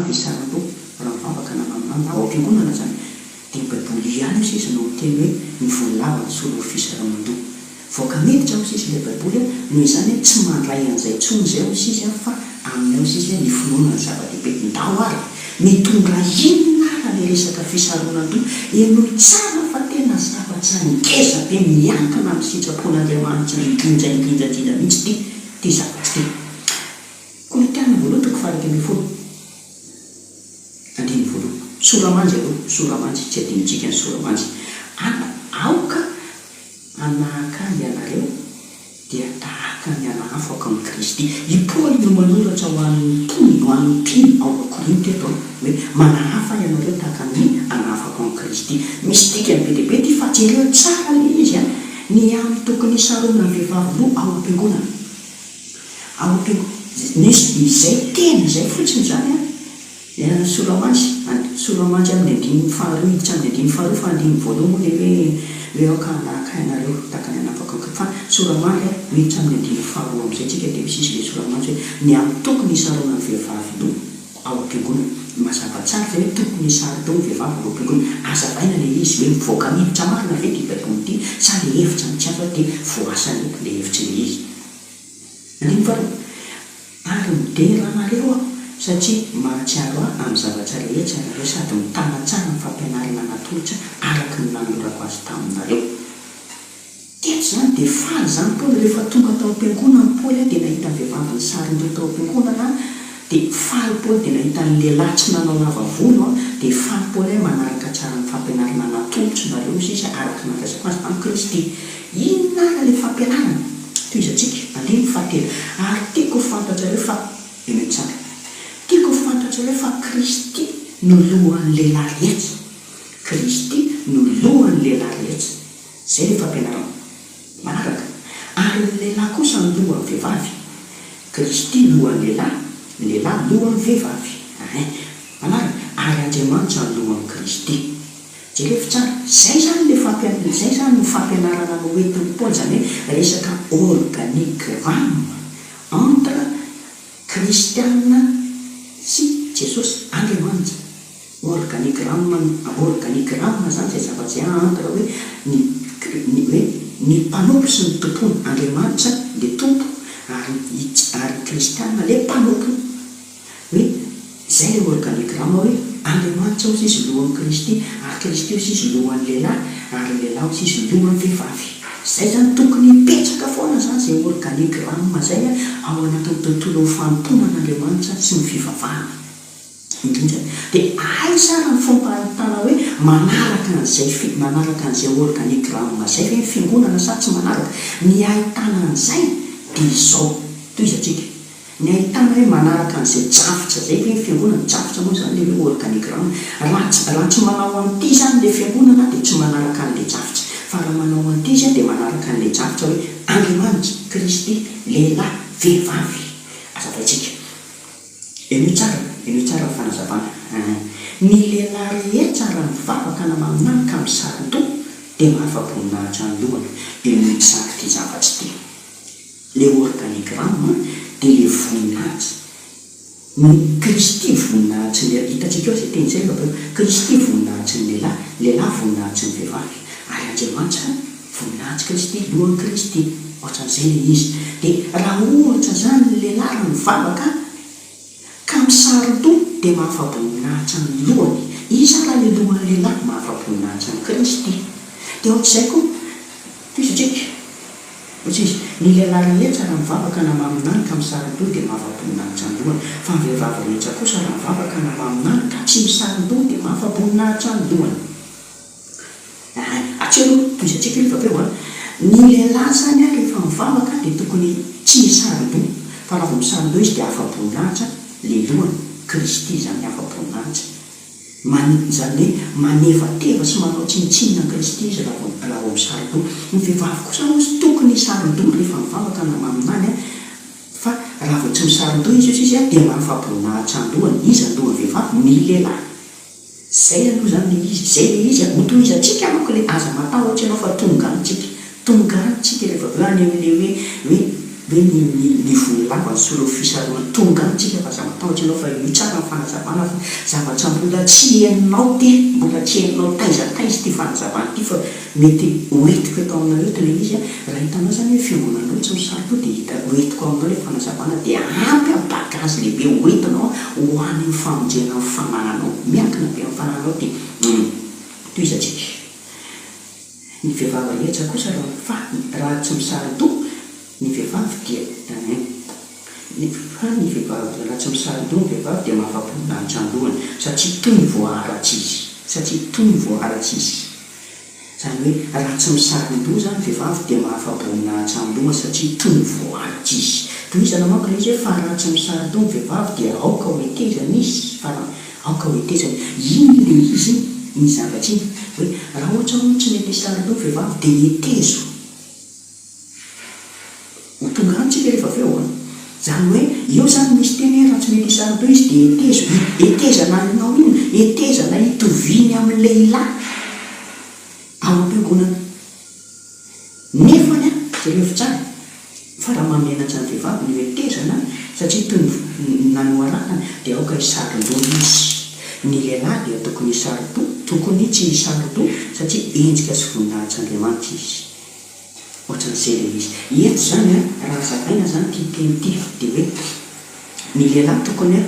vavy saranto raha mivavaka namamina ao am-piangonana zany dia baiboly ihany io sisa no miteny hoe ny voalava ny solo fisaramandoa voaka miditra ao sisa ilay baiboly noho izany hoe tsy mandray an'izay tsony zay ao sisa fa amin'ny ao sisa ny finoana ny zava-dehibe ndao ary mitondra inona le resaka fisaronandoa eno tsara fa tena zavatra ngeza be miankana amin'ny sitrapon'Andriamanitra indrindraindrindrandrindra mihitsy ty zavatra ty Kolitiana voaloha toko faharaiky ambin'ny folo andiny voaloha soramanjy aloha soramanjy tsy adinitsika ny soramanjy aoka anahaka ianareo dia tahaka ny anahafaka amin'ny Kristy i Paoly no manoratra ho an'ny mpino ho an'ny mpino ao Korinty eto hoe manahafa ianareo tahaka ny anahafaka amin'ny Kristy misy dikany be dehibe ty fa jereo tsara le izy ny amin'ny tokony sarona ny vehivavy loha ao am-piangonana ao am-piangonana nisy izay tena izay fotsiny zany solomanjy amin'ny andiny faharoa iditra amin'ny andiny faharoa fa andiny voaloha le hoe aoka anahaka ianareo tahaka ny anahafaka fa solomanjy miditra amin'ny andiny faharoa amin'izay tsika dia misisy le solomanjy hoe ny amin'ny tokony isarona ny vehivavy loha ao am-piangonana mazava tsara zay hoe tokony isarona ny vehivavy ao am-piangonana azavaina le izy hoe mivoaka miditra marina ve ty baiboly ty sa le hevitra ny tiafa dia voasany le hevitry le izy andiny faharoa ary mideranareo aho satria mahatsiaro aho amin'ny zavatra rehetra ianareo sady mitana tsara ny fampianarana natolotra araka ny nanorako azy taminareo teto zany dia faly zany Paoly rehefa tonga tao am-piangonana Paoly dia nahita ny vehivavy ny sarindreo tao am-piangonana dia faly Paoly dia nahita ny lehilahy tsy nanao lava volo dia faly Paoly manaraka tsara ny fampianarana natolotra nareo sisa araka nampiasako azy amin'ny Kristy inona le fampianarana toizatsika andiny fahatelo ary tiako fantatrareo fa eny tsara tiako fantatrareo fa Kristy no lohan'ny lehilahy rehetra Kristy no lohan'ny lehilahy rehetra zay le fampianarana manaraka ary ny lehilahy kosa ny lohan'ny vehivavy Kristy lohan'ny lehilahy lohan'ny vehivavy manaraka ary Andriamanitra ny lohan'ny Kristy zay rehefa tsara zay zany le zay zany ny fampianarana no hoentin'ny Paoly zany hoe resaka organigramme entre kristiana sy Jesosy Andriamanitra organigramme zany zay zavatra zay entre hoe ny mpanompo sy ny tompony Andriamanitra le tompo ary kristiana le mpanompo hoe zay le organigramme hoe Andriamanitra ao sisy lohan'ny Kristy ary Kristy ao sisy lohan'ny lehilahy ary lehilahy ao sisy lohan'ny vehivavy zay zany tokony hipetraka foana zany zay organigramme zay ao anatin'ny tontolo famponan'Andriamanitra sy ny fivavahana indrindra dia ay sara ny fomba ahitana hoe manaraka an'izay organigramme zay hoe fiangonana sa tsy manaraka ny ahitana an'izay dia izao toizatsika ny ahitana hoe manaraka an'izay drafitra zay hoe fiangonana drafitra moa zany le hoe organigramme raha tsy manao an'ity zany le fiangonana dia tsy manaraka an'le drafitra fa raha manao an'ity zany dia manaraka an'le drafitra hoe Andriamanitra Kristy lehilahy vehivavy azavaitsika eny tsara fanazavana ny lehilahy rehetra raha mivavaka namaminany ka misaron-doha dia mahafa-boninahitra ny lohany eny saky ty zavatra ty le organigramme dia le voninahitra ny Kristy voninahitry ny hitatsika eo zay teny zay Kristy voninahitry ny lehilahy voninahitry ny vehivavy ary Andriamanitra voninahitry Kristy lohan'ny Kristy ohatran'izay le izy dia raha ohatra zany ny lehilahy raha mivavaka ka misaron-doha dia mahafa-boninahitra ny lohany iza raha le lohan'ny lehilahy mahafa-boninahitra ny Kristy dia ohatr'izay koa toizatsika ohatr'izy ny lehilahy rehetra raha mivavaka namaminany ka misaron-doha dia mahafa-boninahitra ny lohany fa ny vehivavy rehetra kosa raha mivavaka namaminany ka tsy misaron-doha dia mahafa-boninahitra ny lohany atseo toizatsika rehefa peo ny lehilahy zany rehefa mivavaka dia tokony tsy misaron-doha fa raha vao misaron-doha izy dia afa-boninahitra le lohany Kristy zany afa-boninahitra zany hoe manevateva sy manao tsinitsinina Kristy izy raha vao misaron-doha ny vehivavy kosa moa sy tokony isaron-doha rehefa mivavaka namaminany fa raha vao tsy misaron-doha izy izy dia mahafa-boninahitra ny lohany izy ny lohany vehivavy ny lehilahy zay aloha zany le izy zay le izy hotoizatsika manko le aza matahotra ianao fa tonga antsika rehefa any am'le hoe hoe ny vololava ny solo fisaroana tonga antsika fa za matahotra ianao fa io tsara ny fanazavana fa zavatra mbola tsy hainao ty mbola tsy hainao taizataiza ty fanazavana ty fa mety hoentiko atao aminareo ty le izy raha hitanao zany hoe fiangonanao tsy misaroko de hita hoentiko aminao le fanazavana de ampy abagazy lehibe hoentinao ho any famonjena ny fanananao miankina be amin'ny fanananao ty toizatsika ny vehivavy rehetra kosa raha tsy misarito ny vehivavy dia ny vehivavy raha tsy misarito ny vehivavy dia mahafapo-danitra andohany satria toy ny voaharatsy izy zany hoe raha tsy misarito zany vehivavy dia mahafapo-danitra andohany satria toy ny voaharatsy izy toizana manko le izy hoe fa raha tsy misarito ny vehivavy dia aoka hoetezana izy fa aoka hoetezana iny le izy ny zavatra iny hoe raha ohatra hoe tsy mety sarito ny vehivavy dia etezo ho tonga antsika rehefa avy eo zany hoe eo zany misy teny raha tsy mety sarito izy dia etezo etezana anao iny etezana hitoviny amin'ny lehilahy ao am-piangonana nefany zareo fitsara fa raha mamenatra ny vehivavy ny etezana satria toy ny nanoarana dia aoka hisarindona izy ny lehilahy dia tokony hisarito tokony tsy hisarito satria enjika sy voninahitry'Andriamanitra izy ohatran'izay le izy eto zany raha zavaina zany ty teny ty dia hoe ny lehilahy tokony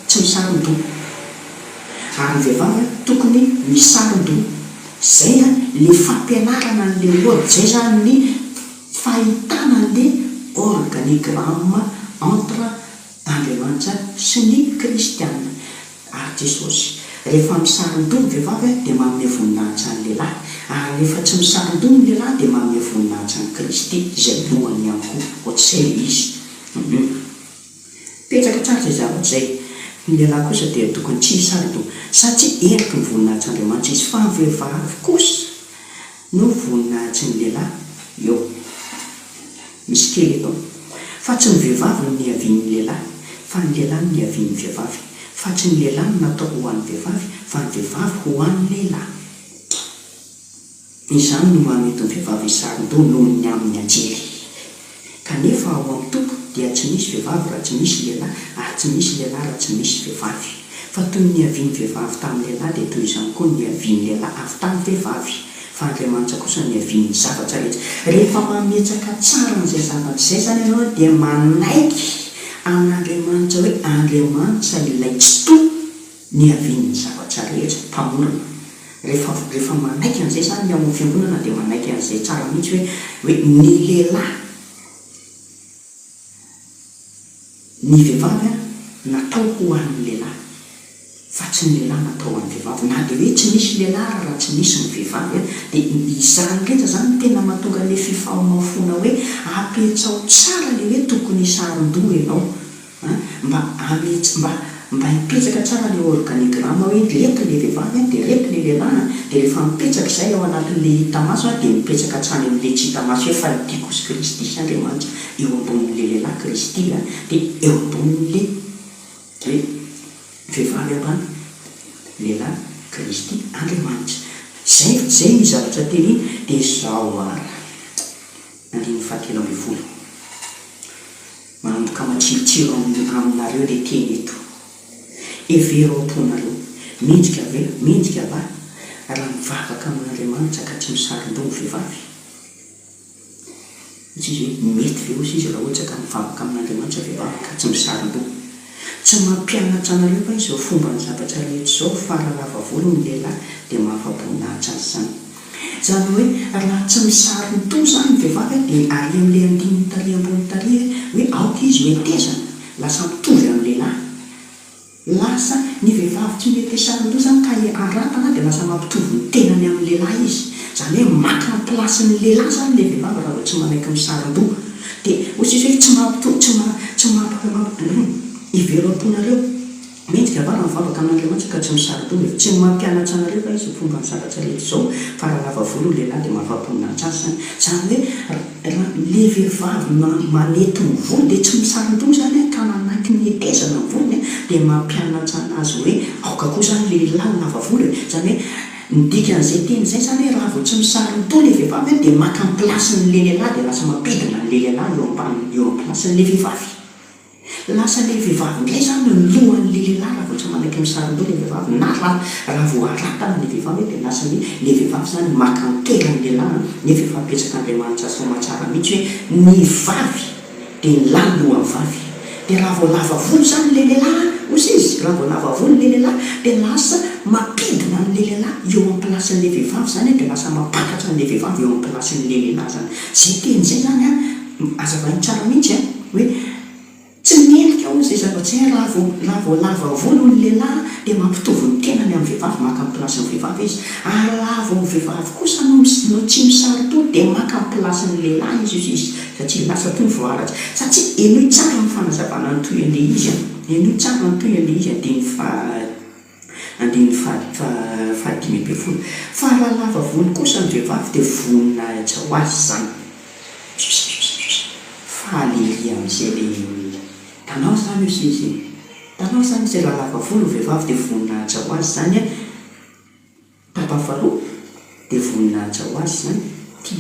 tsy misarito ary ny vehivavy tokony misarito zay le fampianarana n'le lody zay zany ny fahitana n'le organigramme entre Andriamanitra sy ny kristiana ary Jesosy rehefa misarito ny vehivavy dia manome voninahitra ny lehilahy ary rehefa tsy misarito ny lehilahy dia manome voninahitra ny Kristy izay lohany ihany koa ohatr'izay le izy petsaka tsara izay zavatra zay ny lehilahy kosa dia tokony tsy hisarito satria eriky ny voninahitry'Andriamanitra izy fa ny vehivavy kosa no voninahitry ny lehilahy eo misy kely eto fa tsy ny vehivavy no niavian'ny lehilahy fa ny lehilahy no niavian'ny vehivavy fa tsy ny lehilahy no natao ho an'ny vehivavy fa ny vehivavy ho an'ny lehilahy izany no mamety ny vehivavy hisarito noho ny amin'ny anjely kanefa ao amin'ny tompo dia tsy misy vehivavy raha tsy misy lehilahy ary tsy misy lehilahy raha tsy misy vehivavy fa toy ny niavian'ny vehivavy tamin'ny lehilahy dia toy izany koa niavian'ny lehilahy avy tamin'ny vehivavy fa Andriamanitra kosa niavian'ny zavatra rehetra rehefa mametsaka tsara n'izay zavatra zay zany ianao dia manaiky amin'Andriamanitra hoe Andriamanitra ilay tsy toa niavian'ny zavatra rehetra mpamorona rehefa manaiky an'izay zany ny amin'ny fiangonana dia manaiky an'izay tsara mihitsy hoe ny lehilahy ny vehivavy natao ho an'ny lehilahy fa tsy ny lehilahy natao ho an'ny vehivavy na dia hoe tsy misy lehilahy raha tsy misy ny vehivavy dia izany rehetra zany tena mahatonga le fifahamaofona hoe apetsao tsara le hoe tokony hisaron-doha ianao mba hipetsaka tsara le organigramme hoe reto le vehivavy dia reto le lehilahy dia rehefa mipetsaka izay ao anatin'le hita maso dia mipetsaka tsara amin'le tsy hita maso hoe fa nitiakosy Kristy sy Andriamanitra eo ambonin'le lehilahy Kristy dia eo ambonin'le vehivavy ambany lehilahy Kristy Andriamanitra zay ny zavatra teny dia zao andiny fahatelo amby folo manomboka matsilotsilo aminareo le teny eto evero am-ponareo mendrika va raha mivavaka amin'Andriamanitra ka tsy misarito ny vehivavy izy hoe mety ve ozy izy raha ohatra ka mivavaka amin'Andriamanitra vehivavy ka tsy misarito tsy mampianatra anareo fa izao fomba ny zavatra rehetra zao fa raha lava volo ny lehilahy dia mahafaponinahitra azy zany zany hoe raha tsy misarito zany vehivavy dia ary amin'le andininy taria ambony taria hoe aoka izy hoetezana lasa mitovy amin'ny lehilahy lasa ny vehivavy tsy mety sarito zany ka aratana dia lasa mampitovy ny tenany amin'ny lehilahy izy zany hoe maka ny plasin'ny lehilahy zany le vehivavy raha vao tsy manaiky misarito dia ohatsy izy hoe tsy mampitovy ivero am-ponareo mendrika va raha mivavaka amin'Andriamanitra ka tsy misarito tsy mampianatra anareo fa izy fomba ny zavatra rehetra zao fa raha lava volo lehilahy dia mahafaponinahitra azy zany hoe le vehivavy manety ny volo dia tsy misarito zany ka manaiky ny etezana ny volony dia mampianatra anazy hoe aoka koa zany lehilahy lava volo zany hoe ny dikan'izay teny zay zany hoe raha vao tsy misaron-to le vehivavy dia maka ny plasin'le lehilahy dia lasa mampidina n'le lehilahy eo amin'ny plasin'le vehivavy. Lasa le vehivavy indray zany ny lohan'le lehilahy raha vao tsy manaky misaron-to le vehivavy, na raha vao aratana le vehivavy dia lasa hoe le vehivavy zany maka ny toeran'ny lehilahy. Nefa efa apetsak'Andriamanitra somatsara mihitsy hoe ny vavy dia ny lahy lohan'ny vavy. Dia raha vao lava volo zany le lehilahy ozy izy, raha vao lava volo le lehilahy dia lasa mampidina n'le lehilahy eo amin'ny plasin'le vehivavy zany, dia lasa mampakatra n'le vehivavy eo amin'ny plasin'le lehilahy zany. Zay teny zay zany azavainy tsara mihitsy hoe tsy menika ao zay zava-tsy raha vao lava volo ny lehilahy dia mampitovy ny tenany amin'ny vehivavy, maka amin'ny plasin'ny vehivavy izy. Ary raha vao ny vehivavy kosa no tsy misaro-to dia maka amin'ny plasin'ny lehilahy izy satria lasa toy ny voaratra. Satria enoy tsara ny fanazavana ny toy an'le izy, enoy tsara ny toy an'le izy andiny fahadimy ambin'ny folo. Fa raha lava volo kosa ny vehivavy dia voninahitra ho azy zany. Haleluia amin'izay le tanao zany izy, tanao zany izay raha lava volo ny vehivavy dia voninahitra ho azy zany tapafaroa dia voninahitra ho azy zany. Tia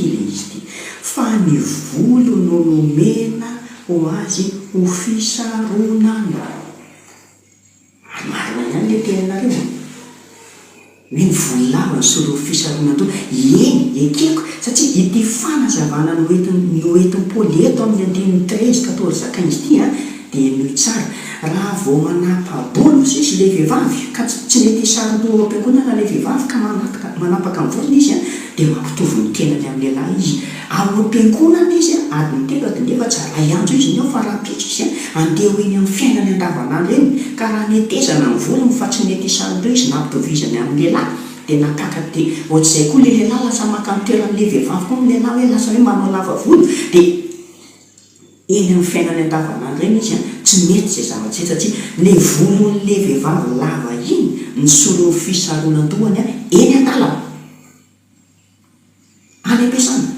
le izy ty fa ny volo no nomena ho azy ho fisaronana. Marina ihany le tenanareo hoe ny volo lava ny solo fisaronana. Eny ekeko satria ity fanazavana noentin'ny Paoly eto amin'ny andininy 13-14-15 dia noy tsara. Raha vao manapa-bolo sisy le vehivavy ka tsy mety saron-to am-piangonana le vehivavy ka manapaka amin'ny volony izy dia mampitovy ny tenany amin'ny lehilahy izy. Ao am-piangonana izy adiny telo nefa tsara iandro izy ny ao fa raha pitso izy andeha eny amin'ny fiainany andavanandro eny. Ka raha netezana ny volony fa tsy mety saron-to izy nampitovizany amin'ny lehilahy dia nakaka dia ohatr'izay koa le lehilahy lasa maka ny toeran'le vehivavy koa ny lehilahy hoe lasa hoe manao lava volo dia eny amin'ny fiainany andavanandro eny izy tsy mety zay zava-tsy satria le volon'le vehivavy lava iny ny solo fisaronan-dohany eny an-dalana, any am-piasana,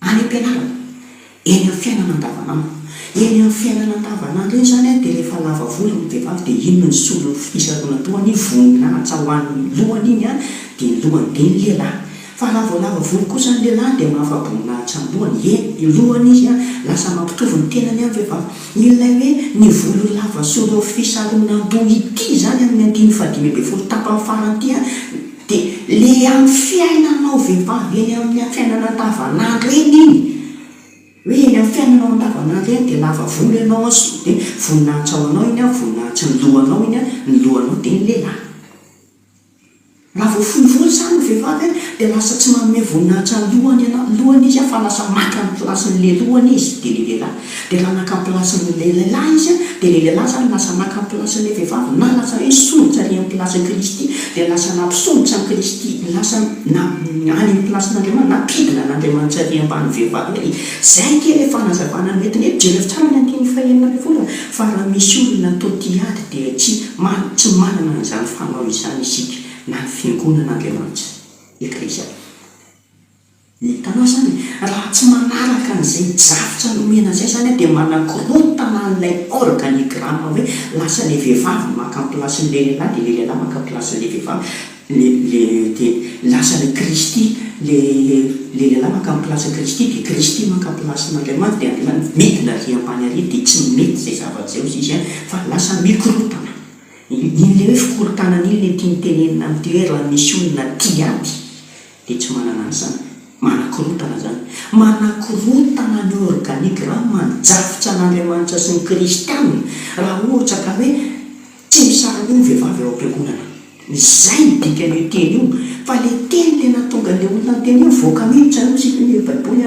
any am-pianarana, eny amin'ny fiainana andavanandro. Eny amin'ny fiainana andavanandro eny zany dia rehefa lava volo ny vehivavy dia ino ny solo fisaronan-dohany, voninahitra ho an'ny lohany iny dia ny lohany dia ny lehilahy. Fa raha vao lava volo kosa ny lehilahy dia mahafa-boninahitra ny lohany, lohany izy lasa mampitovy ny tenany amin'ny vehivavy. Ilay hoe ny volo lava solo fisaronan-doha ity zany amin'ny andiny fahadimy ambin'ny folo tapany farany ity dia le amin'ny fiainanao vehivavy eny amin'ny fiainana andavanandro eny iny, hoe eny amin'ny fiainanao andavanandro eny dia lava volo ianao dia voninahitra ao anao iny, voninahitra ny lohanao iny, ny lohanao dia ny lehilahy. Raha vao fohy volo zany ny vehivavy dia lasa tsy manome voninahitra ny lohany izy fa lasa maka ny plasin'le lohany izy dia le lehilahy. Dia raha maka ny plasin'le lehilahy izy dia le lehilahy zany lasa maka ny plasin'le vehivavy, na lasa hoe solitra ary amin'ny plasin'i Kristy dia lasa nampisolitra ny Kristy, lasa any amin'ny plasin'Andriamanitra, nampidina n'Andriamanitra ary ambany vehivavy. Zay kely fanazavana mety jereo tsara ny andiny fahaenina ambin'ny folo fa raha misy olona totiady dia tsy manana an'izany fanao izany isika na ny fiangonan'Andriamanitra Eklezia. Hitanao zany raha tsy manaraka an'izay javitra nomena zay zany dia manakorotana an'ilay organigrama hoe lasa le vehivavy maka amin'ny plasin'le lehilahy dia le lehilahy maka amin'ny plasin'le vehivavy, dia lasa le Kristy le lehilahy maka amin'ny plasin'i Kristy dia Kristy maka amin'ny plasin'Andriamanitra dia Andriamanitra midina ary ambany ary dia tsy mety zay zavatra zay izy fa lasa mikorotana. Iny le hoe fikorotanana iny le tiany tenenina amin'ity hoe raha misy olona tiady dia tsy manana an'izany, manakorotana zany, manakorotana ny organigrama manjavitra n'Andriamanitra sy ny kristianina raha ohatra ka hoe tsy misarona ny vehivavy ao am-piangonana. Izay dikan'io teny io, fa le teny le natonga le olona ny teny io voaka mihitsy ao sika ny baiboly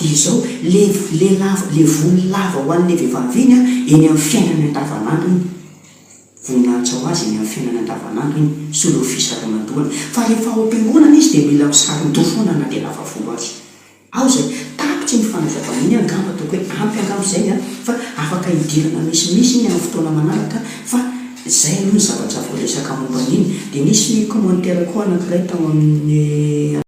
dia izao le volo lava ho an'le vehivavy iny eny amin'ny fiainany andavanandro iny, voninahitra ho azy eny amin'ny fiainana andavanandro iny, solo fisaronan-dohany. Fa rehefa ao am-piangonana izy dia mila misaron-doha foana na dia lava volo azy. Ao zay tapitra ny fanazavana iny angamba ataoko hoe ampy angamba izay fa afaka hidirana misimisy iny amin'ny fotoana manaraka. Fa zay aloha ny zavatra voaresaka momba an'iny. Dia nisy commentaire koa anankiray tao amin'ny